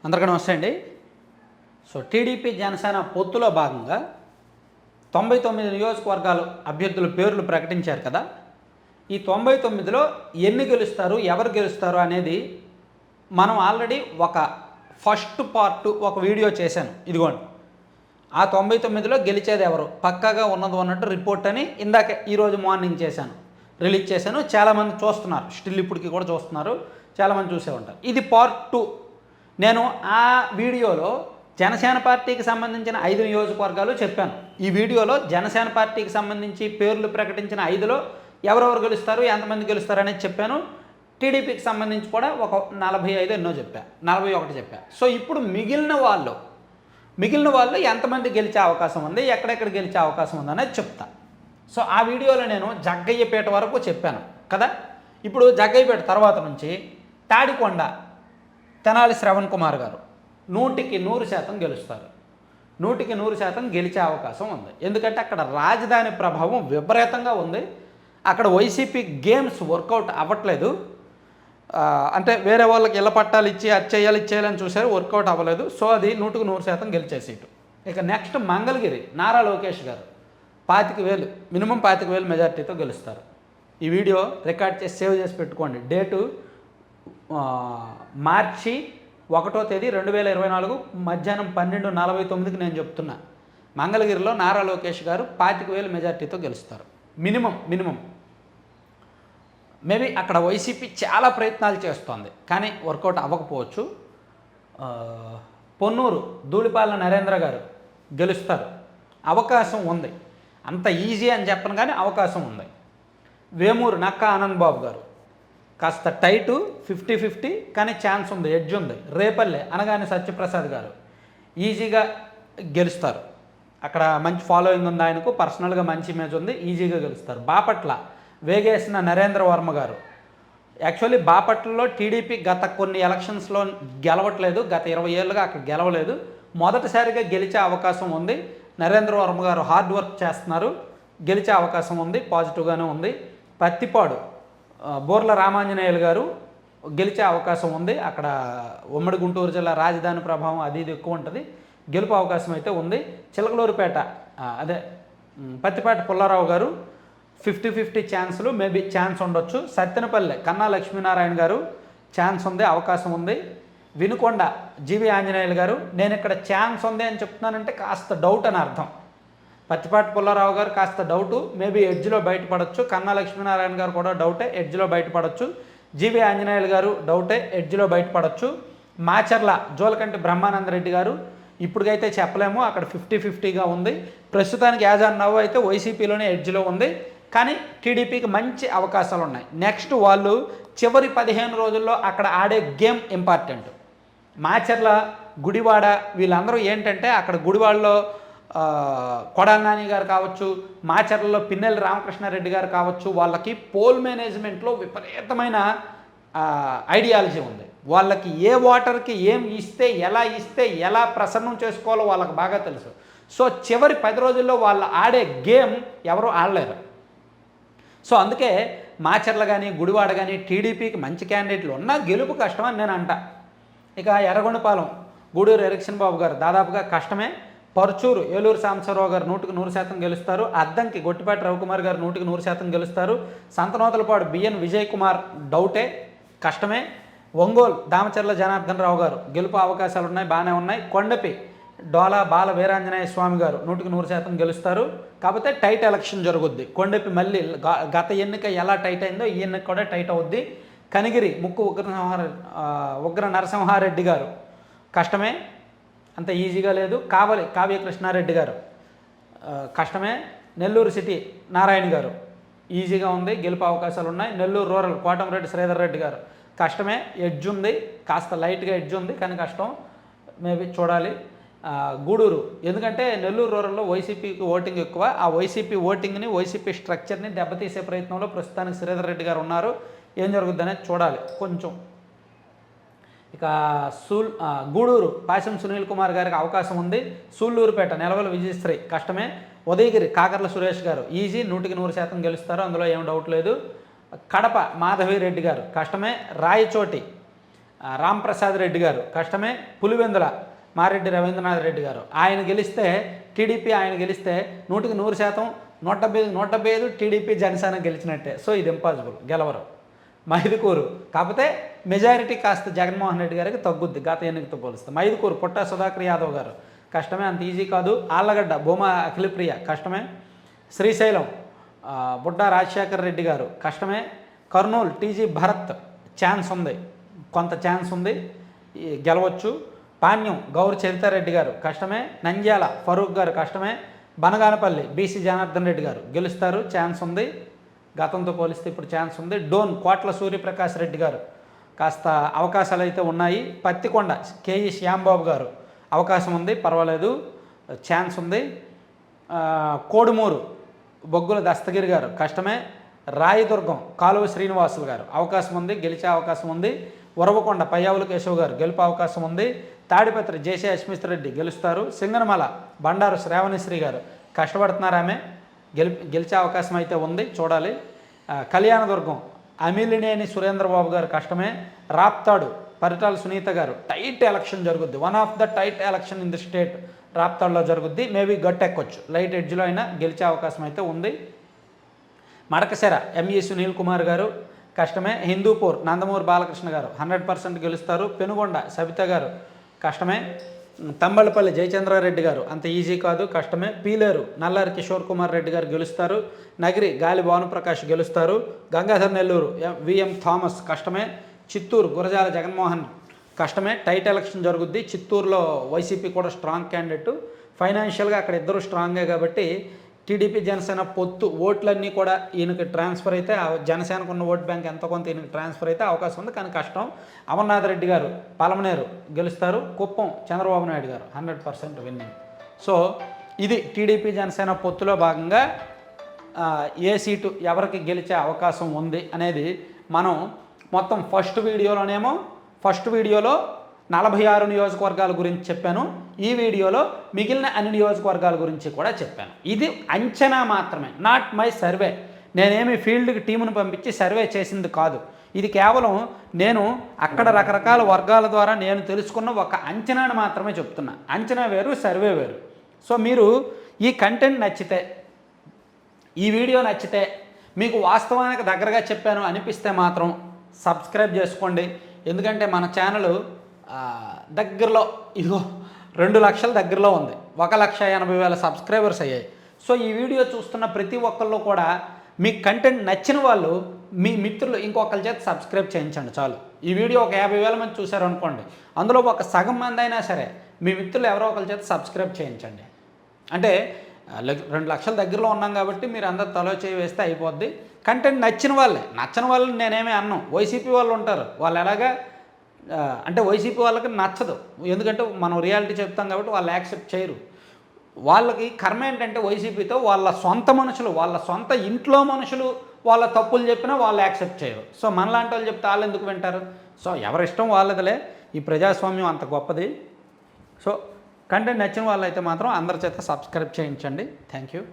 అందరికీ నమస్తే అండి. సో టీడీపీ జనసేన పొత్తులో భాగంగా 99 నియోజకవర్గాలు అభ్యర్థుల పేర్లు ప్రకటించారు కదా. ఈ 99లో ఎన్ని గెలుస్తారు, ఎవరు గెలుస్తారు అనేది మనం ఆల్రెడీ ఒక ఫస్ట్ పార్ట్ ఒక వీడియో చేశాను. ఇదిగోండి, ఆ 99లో గెలిచేది ఎవరు పక్కాగా ఉన్నట్టు రిపోర్ట్ అని ఇందాక ఈరోజు మార్నింగ్ రిలీజ్ చేశాను. చాలామంది చూస్తున్నారు, స్టిల్ ఇప్పటికి కూడా చూస్తున్నారు, చాలామంది చూసే ఉంటారు. ఇది పార్ట్ 2. నేను ఆ వీడియోలో జనసేన పార్టీకి సంబంధించిన 5 నియోజకవర్గాలు చెప్పాను. ఈ వీడియోలో జనసేన పార్టీకి సంబంధించి పేర్లు ప్రకటించిన 5లో ఎవరెవరు గెలుస్తారు, ఎంతమంది గెలుస్తారు అనేది చెప్పాను. టీడీపీకి సంబంధించి కూడా ఒక 45 ఎన్నో చెప్పా, 41 చెప్పా. సో ఇప్పుడు మిగిలిన వాళ్ళు ఎంతమంది గెలిచే అవకాశం ఉంది, ఎక్కడెక్కడ గెలిచే అవకాశం ఉంది అనేది చెప్తా. సో ఆ వీడియోలో నేను జగ్గయ్యపేట వరకు చెప్పాను కదా. ఇప్పుడు జగ్గయ్యపేట తర్వాత నుంచి తాడికొండ తెనాలి శ్రవణ్ కుమార్ గారు 100% గెలుస్తారు. 100% గెలిచే అవకాశం ఉంది. ఎందుకంటే అక్కడ రాజధాని ప్రభావం విపరీతంగా ఉంది. అక్కడ వైసీపీ గేమ్స్ వర్కౌట్ అవ్వట్లేదు. అంటే వేరే వాళ్ళకి ఇళ్ళ పట్టాలు ఇచ్చి అది చేయాలని చూశారు, వర్కౌట్ అవ్వలేదు. సో అది 100% గెలిచే సీటు. ఇక నెక్స్ట్ మంగళగిరి నారా లోకేష్ గారు 25,000 మినిమం 25,000 మెజార్టీతో గెలుస్తారు. ఈ వీడియో రికార్డ్ చేసి సేవ్ చేసి పెట్టుకోండి. డేటు మార్చి 1వ తేదీ 2024 మధ్యాహ్నం 12:49కి నేను చెప్తున్నా. మంగళగిరిలో నారా లోకేష్ గారు 25,000 మెజార్టీతో గెలుస్తారు. మినిమం మేబీ అక్కడ వైసీపీ చాలా ప్రయత్నాలు చేస్తోంది, కానీ వర్కౌట్ అవ్వకపోవచ్చు. పొన్నూరు ధూళిపాల నరేంద్ర గారు గెలుస్తారు, అవకాశం ఉంది. అంత ఈజీ అని చెప్పను కానీ అవకాశం ఉంది. వేమూరు నక్కా ఆనంద్ బాబు గారు కాస్త టైటు 50-50, కానీ ఛాన్స్ ఉంది, ఎడ్జ్ ఉంది. రేపల్లె అనగానే సత్యప్రసాద్ గారు ఈజీగా గెలుస్తారు. అక్కడ మంచి ఫాలోయింగ్ ఉంది, ఆయనకు పర్సనల్గా మంచి ఇమేజ్ ఉంది, ఈజీగా గెలుస్తారు. బాపట్ల వేగేసిన నరేంద్ర వర్మ గారు. యాక్చువల్లీ బాపట్లలో టీడీపీ గత కొన్ని ఎలక్షన్స్లో గెలవట్లేదు, గత 20 ఏళ్ళుగా అక్కడ గెలవలేదు. మొదటిసారిగా గెలిచే అవకాశం ఉంది. నరేంద్ర వర్మ గారు హార్డ్ వర్క్ చేస్తున్నారు, గెలిచే అవకాశం ఉంది, పాజిటివ్గానే ఉంది. పత్తిపాడు బోర్ల రామాంజనేయులు గారు గెలిచే అవకాశం ఉంది. అక్కడ ఉమ్మడి గుంటూరు జిల్లా రాజధాని ప్రభావం అది ఇది ఎక్కువ ఉంటుంది, గెలుపు అవకాశం అయితే ఉంది. చిలకలూరుపేట పత్తిపాటి పుల్లారావు గారు 50-50 ఛాన్సులు, మేబీ ఛాన్స్ ఉండొచ్చు. సత్తెనపల్లె కన్నా లక్ష్మీనారాయణ గారు ఛాన్స్ ఉంది, అవకాశం ఉంది. వినుకొండ జీవి ఆంజనేయులు గారు. నేను ఇక్కడ ఛాన్స్ ఉంది అని చెప్తున్నానంటే కాస్త డౌట్ అని అర్థం. పత్తిపాటి పుల్లారావు గారు కాస్త డౌటు, మేబీ ఎడ్జ్లో బయటపడవచ్చు. కన్నా లక్ష్మీనారాయణ గారు కూడా డౌటే, ఎడ్జ్లో బయటపడవచ్చు. జీవి ఆంజనేయులు గారు డౌటే, ఎడ్జ్లో బయటపడవచ్చు. మాచర్ల జోలకంటి బ్రహ్మానందరెడ్డి గారు ఇప్పటికైతే చెప్పలేము, అక్కడ 50-50గా ఉంది. ప్రస్తుతానికి యాజ్ ఆన్ నవ్ అయితే వైసీపీలోనే ఎడ్జ్లో ఉంది, కానీ టీడీపీకి మంచి అవకాశాలు ఉన్నాయి. నెక్స్ట్ వాళ్ళు చివరి 15 రోజుల్లో అక్కడ ఆడే గేమ్ ఇంపార్టెంట్. మాచర్ల గుడివాడ వీళ్ళందరూ ఏంటంటే అక్కడ గుడివాడలో కొడాలి నాని గారు కావచ్చు, మాచర్లలో పిన్నెల్లి రామకృష్ణారెడ్డి గారు కావచ్చు, వాళ్ళకి పోల్ మేనేజ్మెంట్లో విపరీతమైన ఐడియాలజీ ఉంది. వాళ్ళకి ఏ ఓటర్కి ఏం ఇస్తే ఎలా ప్రసన్నం చేసుకోవాలో వాళ్ళకి బాగా తెలుసు. సో చివరి 10 రోజుల్లో వాళ్ళు ఆడే గేమ్ ఎవరు ఆడలేరు. సో అందుకే మాచర్ల కానీ గుడివాడ కానీ టీడీపీకి మంచి క్యాండిడేట్లు ఉన్నా గెలుపు కష్టమని నేను అంటా. ఇక ఎర్రగొండపాలెం గూడూరు ఎలక్షన్ బాబు గారు దాదాపుగా కష్టమే. పరుచూరు ఏలూరు సాంబశివరావు గారు 100% గెలుస్తారు. అద్దంకి గొట్టిపాటి రవికుమార్ గారు 100% గెలుస్తారు. సంతనోతలపాడు బిఎన్ విజయ్ కుమార్ డౌటే, కష్టమే. ఒంగోలు దామచర్ల జనార్దన్ రావు గారు గెలుపు అవకాశాలు ఉన్నాయి, బాగానే ఉన్నాయి. కొండపి డోలా బాల వీరాంజనేయ స్వామి గారు 100% గెలుస్తారు. కాకపోతే టైట్ ఎలక్షన్ జరుగుద్ది. కొండపి మళ్ళీ గత ఎన్నిక ఎలా టైట్ అయిందో ఈ ఎన్నిక కూడా టైట్ అవుద్ది. కనిగిరి ముక్కు ఉగ్ర నరసింహారెడ్డి గారు కష్టమే, అంత ఈజీగా లేదు. కావ్య కృష్ణారెడ్డి గారు కష్టమే. నెల్లూరు సిటీ నారాయణ గారు ఈజీగా ఉంది, గెలుపు అవకాశాలు ఉన్నాయి. నెల్లూరు రూరల్ కోటంరెడ్డి శ్రీధర్ రెడ్డి గారు కష్టమే, ఎడ్జ్ ఉంది, కాస్త లైట్గా ఎడ్జ్ ఉంది, కానీ కష్టం, మేబీ చూడాలి. గూడూరు ఎందుకంటే నెల్లూరు రూరల్లో వైసీపీకి ఓటింగ్ ఎక్కువ. ఆ వైసీపీ ఓటింగ్ని, వైసీపీ స్ట్రక్చర్ని దెబ్బతీసే ప్రయత్నంలో ప్రస్తుతానికి శ్రీధర్ రెడ్డి గారు ఉన్నారు. ఏం జరుగుద్ది అనేది చూడాలి కొంచెం. ఇక గూడూరు పాశం సునీల్ కుమార్ గారికి అవకాశం ఉంది. సూళ్ళూరుపేట నెలవల విజయశ్రీ కష్టమే. ఉదయగిరి కాకర్ల సురేష్ గారు ఈజీ, 100% గెలుస్తారు, అందులో ఏం డౌట్ లేదు. కడప మాధవిరెడ్డి గారు కష్టమే. రాయచోటి రాంప్రసాద్ రెడ్డి గారు కష్టమే. పులివెందుల మారెడ్డి రవీంద్రనాథ్ రెడ్డి గారు ఆయన గెలిస్తే టీడీపీ, ఆయన గెలిస్తే 100% 175 టీడీపీ జనసేన గెలిచినట్టే. సో ఇది ఇంపాసిబుల్, గెలవరు. మైదుకూరు కాకపోతే మెజారిటీ కాస్త జగన్మోహన్ రెడ్డి గారికి తగ్గుద్ది గత ఎన్నికతో పోలిస్తే. మైదుకూరు పుట్టా సుధాకర్ యాదవ్ గారు కష్టమే, అంత ఈజీ కాదు. ఆళ్ళగడ్డ భూమా అఖిలప్రియ కష్టమే. శ్రీశైలం బుడ్డా రాజశేఖర్ రెడ్డి గారు కష్టమే. కర్నూలు టీజీ భరత్ ఛాన్స్ ఉంది, కొంత ఛాన్స్ ఉంది, గెలవచ్చు. పాణ్యం గౌరి చరితారెడ్డి గారు కష్టమే. నంద్యాల ఫరూక్ గారు కష్టమే. బనగానపల్లి బీసీ జనార్దన్ రెడ్డి గారు గెలుస్తారు, ఛాన్స్ ఉంది, గతంతో పోలిస్తే ఇప్పుడు ఛాన్స్ ఉంది. డోన్ కోట్ల సూర్యప్రకాష్ రెడ్డి గారు కాస్త అవకాశాలు అయితే ఉన్నాయి. పత్తికొండ కేఈ శ్యాంబాబు గారు అవకాశం ఉంది, పర్వాలేదు, ఛాన్స్ ఉంది. కోడుమూరు బొగ్గుల దస్తగిరి గారు కష్టమే. రాయదుర్గం కాలువ శ్రీనివాసులు గారు అవకాశం ఉంది, గెలిచే అవకాశం ఉంది. ఉరవకొండ పయ్యావుల కేశవ్ గారు గెలుపు అవకాశం ఉంది. తాడిపత్రి జేసీ అశ్మిత్ గెలుస్తారు. సింగనమల బండారు శ్రావణిశ్రీ గారు కష్టపడుతున్నారు, ఆమె గెలిచే అవకాశం అయితే ఉంది, చూడాలి. కళ్యాణదుర్గం అమిలినేని సురేంద్రబాబు గారు కష్టమే. రాప్తాడు పరిటాల సునీత గారు టైట్ ఎలక్షన్ జరుగుద్ది, one of the tight election in the state రాప్తాడులో జరుగుద్ది. మేబీ గట్టెక్కొచ్చు, లైట్ ఎడ్జ్లో అయినా గెలిచే అవకాశం అయితే ఉంది. మడకశెర ఎంఈ సునీల్ కుమార్ గారు కష్టమే. హిందూపూర్ నందమూరి బాలకృష్ణ గారు 100% గెలుస్తారు. పెనుగొండ సబిత గారు కష్టమే. తంబళపల్లి జయచంద్రారెడ్డి గారు అంత ఈజీ కాదు, కష్టమే. పీలేరు నల్లారి కిషోర్ కుమార్ రెడ్డి గారు గెలుస్తారు. నగిరి గాలి భానుప్రకాష్ గెలుస్తారు. గంగాధర్ నెల్లూరు విఎం థామస్ కష్టమే. చిత్తూరు గురజాల జగన్మోహన్ కష్టమే, టైట్ ఎలక్షన్ జరుగుద్ది. చిత్తూరులో వైసీపీ కూడా స్ట్రాంగ్ క్యాండిడేట్, ఫైనాన్షియల్గా అక్కడ ఇద్దరు స్ట్రాంగే కాబట్టి టీడీపీ జనసేన పొత్తు ఓట్లన్నీ కూడా ఈయనకి ట్రాన్స్ఫర్ అయితే, జనసేనకు ఉన్న ఓట్ బ్యాంక్ ఎంతో కొంత ఈయనకి ట్రాన్స్ఫర్ అయితే అవకాశం ఉంది, కానీ కష్టం. అమర్నాథ్ రెడ్డి గారు పలమనేరు గెలుస్తారు. కుప్పం చంద్రబాబు నాయుడు గారు 100% విన్నింగ్. సో ఇది టీడీపీ జనసేన పొత్తులో భాగంగా ఏ సీటు ఎవరికి గెలిచే అవకాశం ఉంది అనేది మనం మొత్తం ఫస్ట్ వీడియోలో 46 నియోజకవర్గాల గురించి చెప్పాను. ఈ వీడియోలో మిగిలిన అన్ని నియోజకవర్గాల గురించి కూడా చెప్పాను. ఇది అంచనా మాత్రమే, నాట్ మై సర్వే. నేనేమి ఫీల్డ్కి టీమును పంపించి సర్వే చేసింది కాదు. ఇది కేవలం నేను అక్కడ రకరకాల వర్గాల ద్వారా నేను తెలుసుకున్న ఒక అంచనాను మాత్రమే చెప్తున్నా. అంచనా వేరు, సర్వే వేరు. సో మీరు ఈ కంటెంట్ నచ్చితే, ఈ వీడియో నచ్చితే, మీకు వాస్తవానికి దగ్గరగా చెప్పాను అనిపిస్తే మాత్రం సబ్స్క్రైబ్ చేసుకోండి. ఎందుకంటే మన ఛానల్ దగ్గరలో ఇదిగో 2 లక్షల దగ్గరలో ఉంది, 1,80,000 సబ్స్క్రైబర్స్ అయ్యాయి. సో ఈ వీడియో చూస్తున్న ప్రతి ఒక్కళ్ళు కూడా మీ కంటెంట్ నచ్చిన వాళ్ళు మీ మిత్రులు ఇంకొకరి చేత సబ్స్క్రైబ్ చేయించండి చాలు. ఈ వీడియో ఒక 50,000 మంది చూశారు అనుకోండి, అందులో ఒక సగం మంది అయినా సరే మీ మిత్రులు ఎవరో ఒకరి చేత సబ్స్క్రైబ్ చేయించండి. అంటే 2 లక్షల దగ్గరలో ఉన్నాం కాబట్టి మీరు అందరు తలో చేయి వేస్తే అయిపోద్ది. కంటెంట్ నచ్చిన వాళ్ళే, నచ్చని వాళ్ళని నేనేమీ అన్నాం. వైసీపీ వాళ్ళు ఉంటారు, వాళ్ళు ఎలాగా అంటే వైసీపీ వాళ్ళకి నచ్చదు, ఎందుకంటే మనం రియాలిటీ చెప్తాం కాబట్టి వాళ్ళు యాక్సెప్ట్ చేయరు. వాళ్ళకి కర్మ ఏంటంటే వైసీపీతో వాళ్ళ సొంత మనుషులు, వాళ్ళ సొంత ఇంట్లో మనుషులు వాళ్ళ తప్పులు చెప్పినా వాళ్ళు యాక్సెప్ట్ చేయరు. సో మనలాంటి వాళ్ళు చెప్తే వాళ్ళు ఎందుకు వింటారు? సో ఎవరిష్టం వాళ్ళదిలే, ఈ ప్రజాస్వామ్యం అంత గొప్పది. సో కంటెంట్ నచ్చిన వాళ్ళైతే మాత్రం అందరి చేత సబ్స్క్రైబ్ చేయించండి. Thank you.